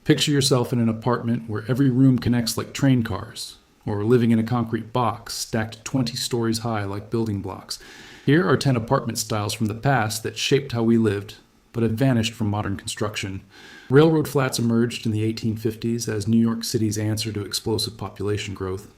Picture yourself in an apartment where every room connects like train cars, or living in a concrete box stacked 20 stories high like building blocks. Here are 10 apartment styles from the past that shaped how we lived, but have vanished from modern construction. Railroad flats emerged in the 1850s as New York City's answer to explosive population growth.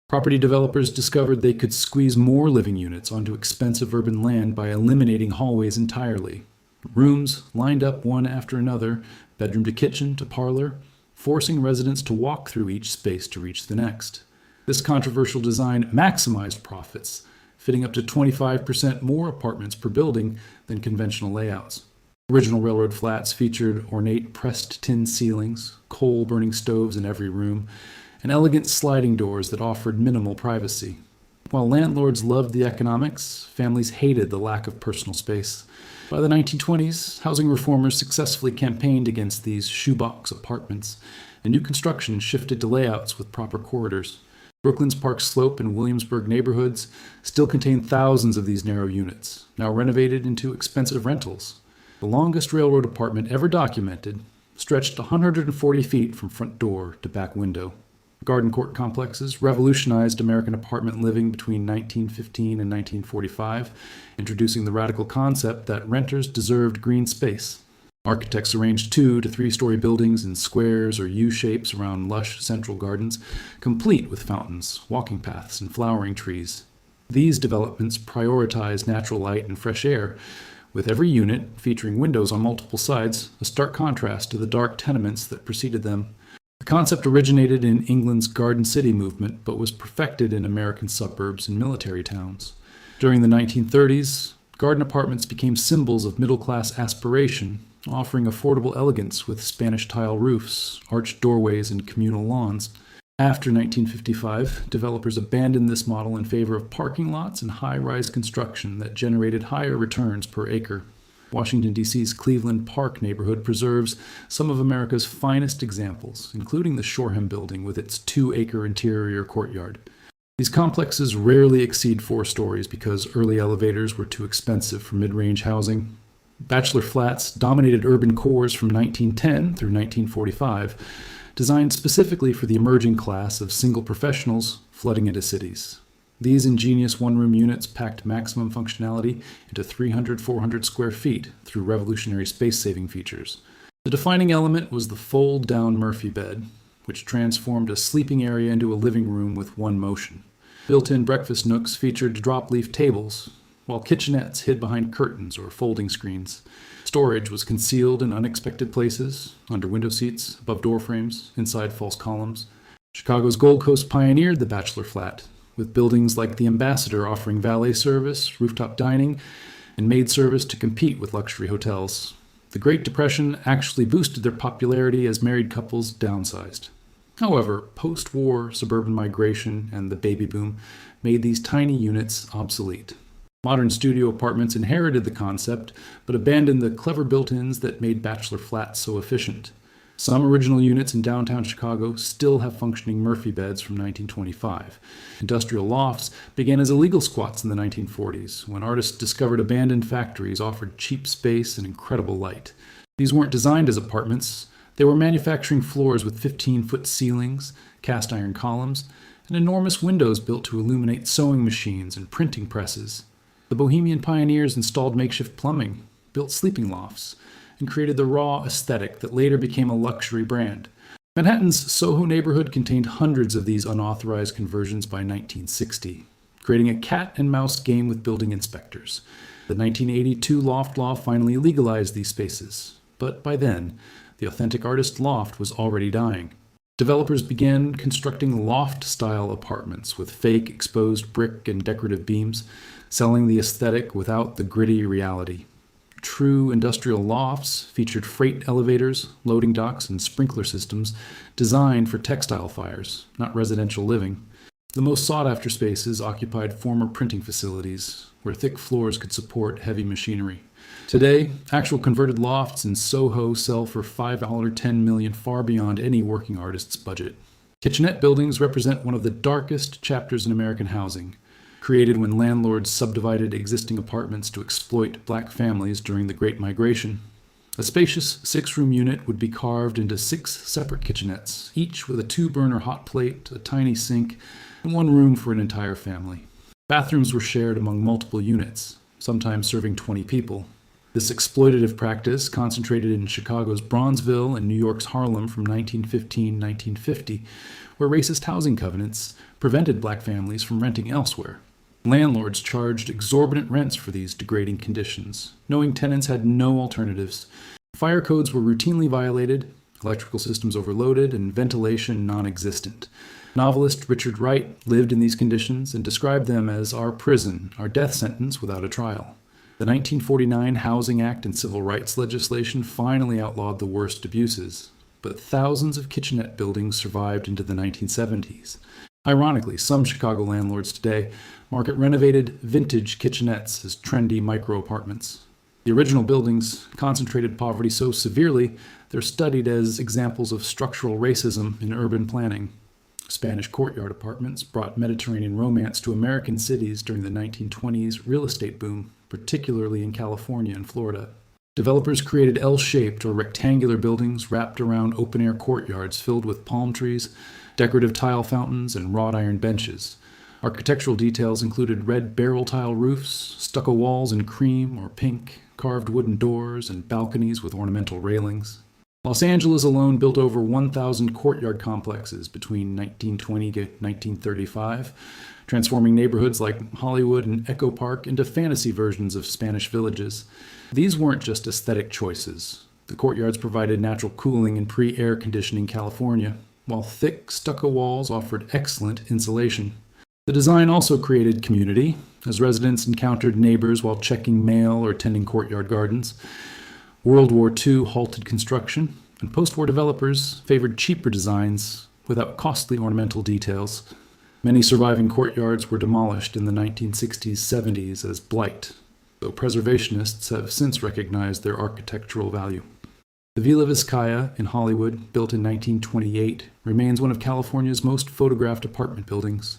Property developers discovered they could squeeze more living units onto expensive urban land by eliminating hallways entirely. Rooms lined up one after another, bedroom to kitchen to parlor, forcing residents to walk through each space to reach the next. This controversial design maximized profits, fitting up to 25% more apartments per building than conventional layouts. Original railroad flats featured ornate pressed tin ceilings, coal-burning stoves in every room, and elegant sliding doors that offered minimal privacy. While landlords loved the economics, families hated the lack of personal space. By the 1920s, housing reformers successfully campaigned against these shoebox apartments, and new construction shifted to layouts with proper corridors. Brooklyn's Park Slope and Williamsburg neighborhoods still contain thousands of these narrow units, now renovated into expensive rentals. The longest railroad apartment ever documented stretched 140 feet from front door to back window. Garden court complexes revolutionized American apartment living between 1915 and 1945, introducing the radical concept that renters deserved green space. Architects arranged 2 to 3-story buildings in squares or U-shapes around lush central gardens, complete with fountains, walking paths, and flowering trees. These developments prioritized natural light and fresh air, with every unit featuring windows on multiple sides, a stark contrast to the dark tenements that preceded them. The concept originated in England's Garden City movement, but was perfected in American suburbs and military towns. During the 1930s, garden apartments became symbols of middle-class aspiration, offering affordable elegance with Spanish tile roofs, arched doorways, and communal lawns. After 1955, developers abandoned this model in favor of parking lots and high-rise construction that generated higher returns per acre. Washington, D.C.'s Cleveland Park neighborhood preserves some of America's finest examples, including the Shoreham building with its 2-acre interior courtyard. These complexes rarely exceed 4 stories because early elevators were too expensive for mid-range housing. Bachelor flats dominated urban cores from 1910 through 1945, designed specifically for the emerging class of single professionals flooding into cities. These ingenious one-room units packed maximum functionality into 300-400 square feet through revolutionary space-saving features. The defining element was the fold-down Murphy bed, which transformed a sleeping area into a living room with one motion. Built-in breakfast nooks featured drop-leaf tables, while kitchenettes hid behind curtains or folding screens. Storage was concealed in unexpected places, under window seats, above door frames, inside false columns. Chicago's Gold Coast pioneered the bachelor flat, with buildings like the Ambassador offering valet service, rooftop dining, and maid service to compete with luxury hotels. The Great Depression actually boosted their popularity as married couples downsized. However, post-war suburban migration and the baby boom made these tiny units obsolete. Modern studio apartments inherited the concept, but abandoned the clever built-ins that made bachelor flats so efficient. Some original units in downtown Chicago still have functioning Murphy beds from 1925. Industrial lofts began as illegal squats in the 1940s, when artists discovered abandoned factories offered cheap space and incredible light. These weren't designed as apartments. They were manufacturing floors with 15-foot ceilings, cast iron columns, and enormous windows built to illuminate sewing machines and printing presses. The Bohemian pioneers installed makeshift plumbing, built sleeping lofts, and created the raw aesthetic that later became a luxury brand. Manhattan's Soho neighborhood contained hundreds of these unauthorized conversions by 1960, creating a cat-and-mouse game with building inspectors. The 1982 loft law finally legalized these spaces, but by then, the authentic artist loft was already dying. Developers began constructing loft-style apartments with fake exposed brick and decorative beams, selling the aesthetic without the gritty reality. True industrial lofts featured freight elevators, loading docks, and sprinkler systems designed for textile fires, not residential living. The most sought-after spaces occupied former printing facilities, where thick floors could support heavy machinery. Today, actual converted lofts in Soho sell for $5.10 million, far beyond any working artist's budget. Kitchenette buildings represent one of the darkest chapters in American housing, created when landlords subdivided existing apartments to exploit black families during the Great Migration. A spacious 6-room unit would be carved into 6 separate kitchenettes, each with a 2-burner hot plate, a tiny sink, and one room for an entire family. Bathrooms were shared among multiple units, sometimes serving 20 people. This exploitative practice concentrated in Chicago's Bronzeville and New York's Harlem from 1915-1950, where racist housing covenants prevented black families from renting elsewhere. Landlords charged exorbitant rents for these degrading conditions, knowing tenants had no alternatives. Fire codes were routinely violated, electrical systems overloaded, and ventilation non-existent. Novelist Richard Wright lived in these conditions and described them as our prison, our death sentence without a trial. The 1949 Housing Act and Civil Rights legislation finally outlawed the worst abuses, but thousands of kitchenette buildings survived into the 1970s. Ironically, some Chicago landlords today market renovated vintage kitchenettes as trendy micro-apartments. The original buildings concentrated poverty so severely they're studied as examples of structural racism in urban planning. Spanish courtyard apartments brought Mediterranean romance to American cities during the 1920s real estate boom, particularly in California and Florida. Developers created L-shaped or rectangular buildings wrapped around open-air courtyards filled with palm trees, decorative tile fountains, and wrought iron benches. Architectural details included red barrel tile roofs, stucco walls in cream or pink, carved wooden doors, and balconies with ornamental railings. Los Angeles alone built over 1,000 courtyard complexes between 1920 to 1935, transforming neighborhoods like Hollywood and Echo Park into fantasy versions of Spanish villages. These weren't just aesthetic choices. The courtyards provided natural cooling in pre-air conditioning California, while thick stucco walls offered excellent insulation. The design also created community, as residents encountered neighbors while checking mail or tending courtyard gardens. World War II halted construction, and post-war developers favored cheaper designs without costly ornamental details. Many surviving courtyards were demolished in the 1960s-70s as blight, though preservationists have since recognized their architectural value. The Villa Vizcaya in Hollywood, built in 1928, remains one of California's most photographed apartment buildings.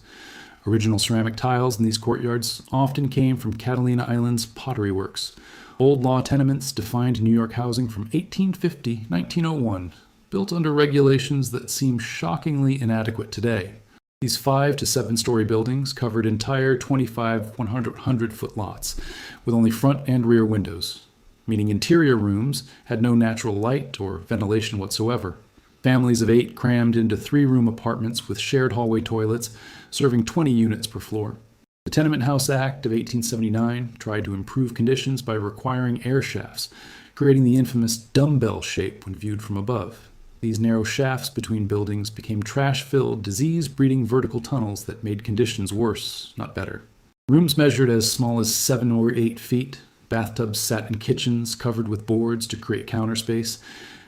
Original ceramic tiles in these courtyards often came from Catalina Island's Pottery Works. Old law tenements defined New York housing from 1850-1901, built under regulations that seem shockingly inadequate today. These 5 to 7-story buildings covered entire 25 100-foot lots, with only front and rear windows, meaning interior rooms had no natural light or ventilation whatsoever. Families of 8 crammed into 3-room apartments with shared hallway toilets, serving 20 units per floor. The Tenement House Act of 1879 tried to improve conditions by requiring air shafts, creating the infamous dumbbell shape when viewed from above. These narrow shafts between buildings became trash-filled, disease-breeding vertical tunnels that made conditions worse, not better. Rooms measured as small as 7 or 8 feet, bathtubs sat in kitchens covered with boards to create counter space,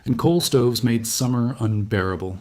and coal stoves made summer unbearable.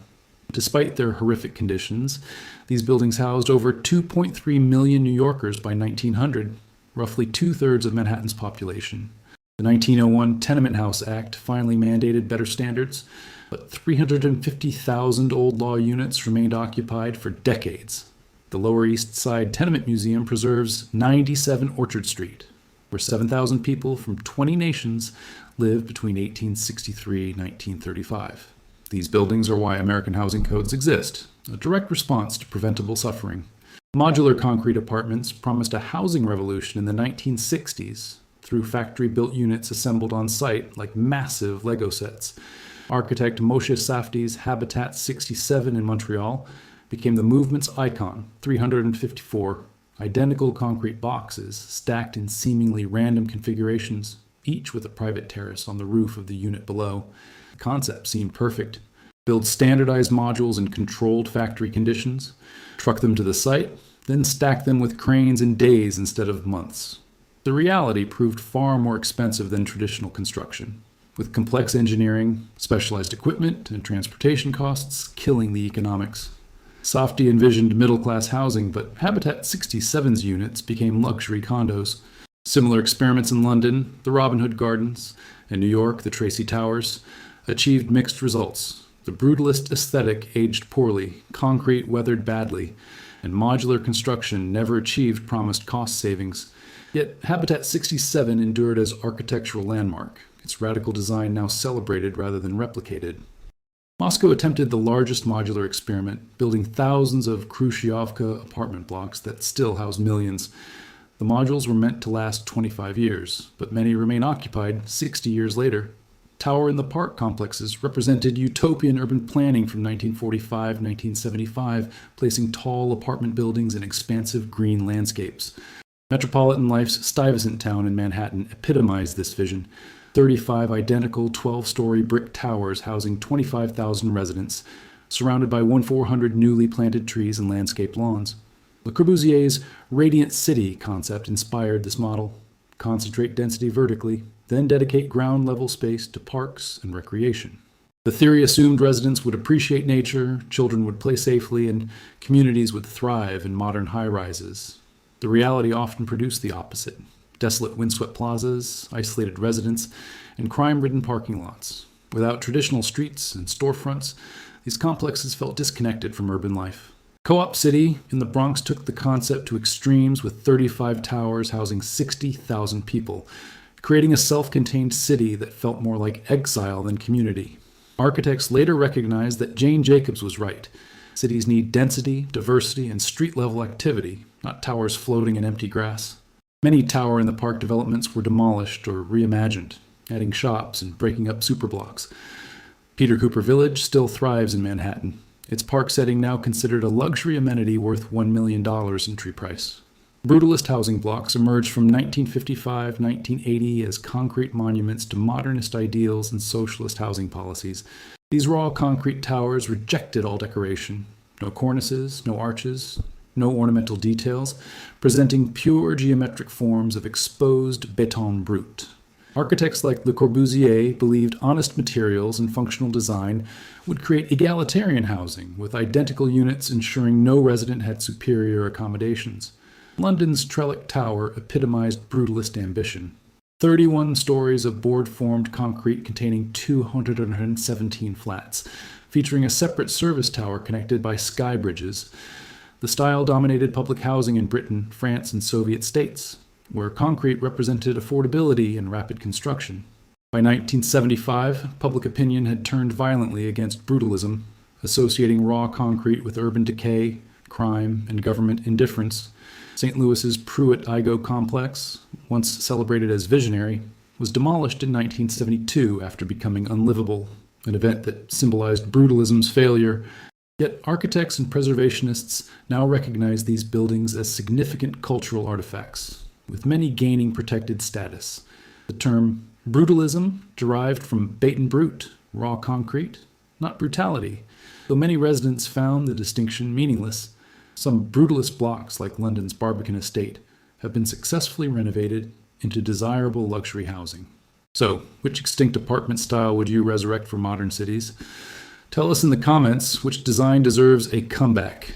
Despite their horrific conditions, these buildings housed over 2.3 million New Yorkers by 1900, roughly 2/3 of Manhattan's population. The 1901 Tenement House Act finally mandated better standards, but 350,000 old law units remained occupied for decades. The Lower East Side Tenement Museum preserves 97 Orchard Street, where 7,000 people from 20 nations lived between 1863 and 1935. These buildings are why American housing codes exist, a direct response to preventable suffering. Modular concrete apartments promised a housing revolution in the 1960s through factory-built units assembled on site like massive Lego sets. Architect Moshe Safdie's Habitat 67 in Montreal became the movement's icon, 354 identical concrete boxes stacked in seemingly random configurations, each with a private terrace on the roof of the unit below. The concept seemed perfect. Build standardized modules in controlled factory conditions, truck them to the site, then stack them with cranes in days instead of months. The reality proved far more expensive than traditional construction, with complex engineering, specialized equipment, and transportation costs killing the economics. Safdie envisioned middle-class housing, but Habitat 67's units became luxury condos. Similar experiments in London, the Robin Hood Gardens, and New York, the Tracy Towers, achieved mixed results. The brutalist aesthetic aged poorly, concrete weathered badly, and modular construction never achieved promised cost savings. Yet Habitat 67 endured as architectural landmark, its radical design now celebrated rather than replicated. Moscow attempted the largest modular experiment, building thousands of Khrushchevka apartment blocks that still house millions. The modules were meant to last 25 years, but many remain occupied 60 years later. Tower in the Park complexes represented utopian urban planning from 1945-1975, placing tall apartment buildings in expansive green landscapes. Metropolitan Life's Stuyvesant Town in Manhattan epitomized this vision. 35 identical 12-story brick towers housing 25,000 residents, surrounded by 1,400 newly planted trees and landscaped lawns. Le Corbusier's radiant city concept inspired this model. Concentrate density vertically, then dedicate ground-level space to parks and recreation. The theory assumed residents would appreciate nature, children would play safely, and communities would thrive in modern high-rises. The reality often produced the opposite. Desolate windswept plazas, isolated residents, and crime-ridden parking lots. Without traditional streets and storefronts, these complexes felt disconnected from urban life. Co-op City in the Bronx took the concept to extremes with 35 towers housing 60,000 people, creating a self-contained city that felt more like exile than community. Architects later recognized that Jane Jacobs was right. Cities need density, diversity, and street-level activity, not towers floating in empty grass. Many Tower in the Park developments were demolished or reimagined, adding shops and breaking up superblocks. Peter Cooper Village still thrives in Manhattan, its park setting now considered a luxury amenity worth $1 million entry price. Brutalist housing blocks emerged from 1955-1980 as concrete monuments to modernist ideals and socialist housing policies. These raw concrete towers rejected all decoration. No cornices, no arches, no ornamental details, presenting pure geometric forms of exposed béton brut. Architects like Le Corbusier believed honest materials and functional design would create egalitarian housing, with identical units ensuring no resident had superior accommodations. London's Trellick Tower epitomized brutalist ambition. 31 stories of board-formed concrete containing 217 flats, featuring a separate service tower connected by sky bridges. The style dominated public housing in Britain, France, and Soviet states, where concrete represented affordability and rapid construction. By 1975, public opinion had turned violently against brutalism, associating raw concrete with urban decay, crime, and government indifference. St. Louis's Pruitt-Igoe complex, once celebrated as visionary, was demolished in 1972 after becoming unlivable, an event that symbolized brutalism's failure. Yet architects and preservationists now recognize these buildings as significant cultural artifacts, with many gaining protected status. The term brutalism derived from Béton brut, raw concrete, not brutality, though many residents found the distinction meaningless. Some brutalist blocks, like London's Barbican Estate, have been successfully renovated into desirable luxury housing. So, which extinct apartment style would you resurrect for modern cities? Tell us in the comments which design deserves a comeback.